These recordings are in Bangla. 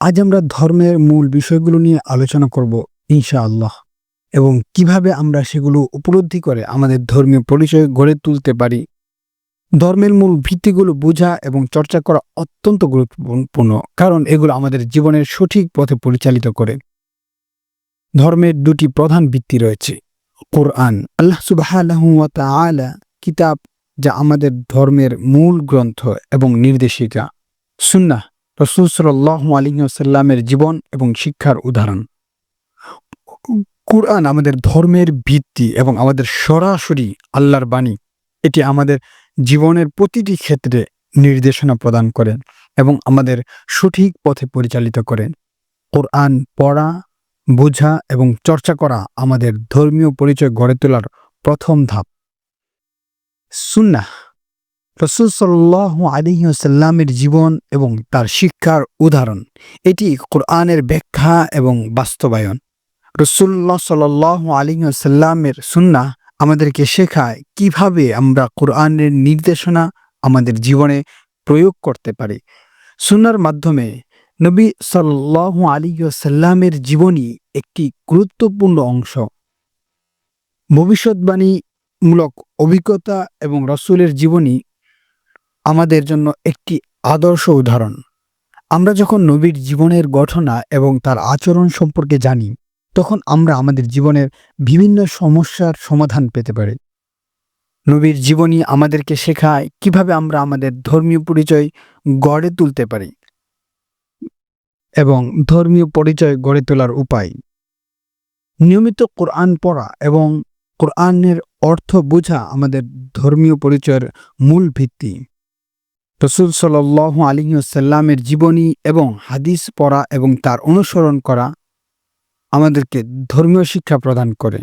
আজ আমরা ধর্মের মূল বিষয়গুলো নিয়ে আলোচনা করব ইনশাআল্লাহ, এবং কিভাবে আমরা সেগুলো উপলব্ধি করে আমাদের ধর্মীয় পরিচয় গড়ে তুলতে পারি। ধর্মের মূল ভিত্তিগুলো বোঝা এবং চর্চা করা অত্যন্ত গুরুত্বপূর্ণ, কারণ এগুলো আমাদের জীবনের সঠিক পথে পরিচালিত করে। ধর্মের দুটি প্রধান ভিত্তি রয়েছে। কোরআন, আল্লাহ সুবহানাহু ওয়া তাআলা কিতাব, যা আমাদের ধর্মের মূল গ্রন্থ এবং নির্দেশিকা। সুন্নাহ, রাসূল সাল্লাল্লাহু আলাইহি ওয়াসাল্লামের জীবন এবং শিক্ষার উদাহরণ। কুরআন আমাদের ধর্মের ভিত্তি এবং আমাদের সরাসরি আল্লাহর বাণী। এটি আমাদের জীবনের প্রতিটি ক্ষেত্রে নির্দেশনা প্রদান করেন এবং আমাদের সঠিক পথে পরিচালিত করেন। কোরআন পড়া, বোঝা এবং চর্চা করা আমাদের ধর্মীয় পরিচয় গড়ে তোলার প্রথম ধাপ। সুন্নাহ, রাসূল সাল্লাল্লাহু আলাইহি ওয়াসাল্লামের জীবন এবং তার শিক্ষার উদাহরণ। এটি কোরআনের ব্যাখ্যা এবং বাস্তবায়ন। রাসূলুল্লাহ সাল্লাল্লাহু আলাইহি ওয়াসাল্লামের সুন্নাহ আমাদেরকে শেখায় কিভাবে আমরা কোরআনের নির্দেশনা আমাদের জীবনে প্রয়োগ করতে পারি। সুন্নাহর মাধ্যমে নবী সাল্লাল্লাহু আলাইহি ওয়াসাল্লামের জীবনী একটি গুরুত্বপূর্ণ অংশ। ভবিষ্যৎবাণীমূলক অভিজ্ঞতা এবং রাসূলের জীবনী আমাদের জন্য একটি আদর্শ উদাহরণ। আমরা যখন নবীর জীবনের ঘটনা এবং তার আচরণ সম্পর্কে জানি, তখন আমরা আমাদের জীবনের বিভিন্ন সমস্যার সমাধান পেতে পারি। নবীর জীবনী আমাদেরকে শেখায় কিভাবে আমরা আমাদের ধর্মীয় পরিচয় গড়ে তুলতে পারি এবং ধর্মীয় পরিচয় গড়ে তোলার উপায়। নিয়মিত কোরআন পড়া এবং কোরআনের অর্থ বোঝা আমাদের ধর্মীয় পরিচয়ের মূল ভিত্তি। রাসূল সাল্লাল্লাহু আলাইহি ওয়াসাল্লামের জীবনী এবং হাদিস পড়া এবং তার অনুসরণ করা আমাদেরকে ধর্মীয় শিক্ষা প্রদান করে।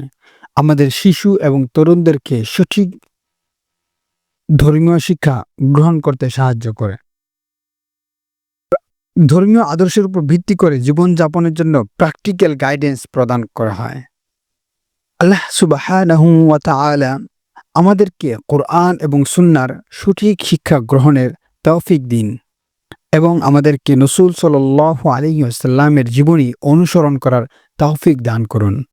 আমাদের শিশু এবং তরুণদেরকে সঠিক ধর্মীয় শিক্ষা গ্রহণ করতে সাহায্য করে। ধর্মীয় আদর্শের উপর ভিত্তি করে জীবনযাপনের জন্য প্র্যাকটিক্যাল গাইডেন্স প্রদান করা হয়। আল্লাহ সুবহানাহু ওয়া তাআলা আমাদেরকে কোরআন এবং সুন্নাহর সঠিক শিক্ষা গ্রহণের তৌফিক দিন এবং আমাদেরকে রাসূল সাল্লাল্লাহু আলাইহি ওয়াসাল্লামের জীবনী অনুসরণ করার তৌফিক দান করুন।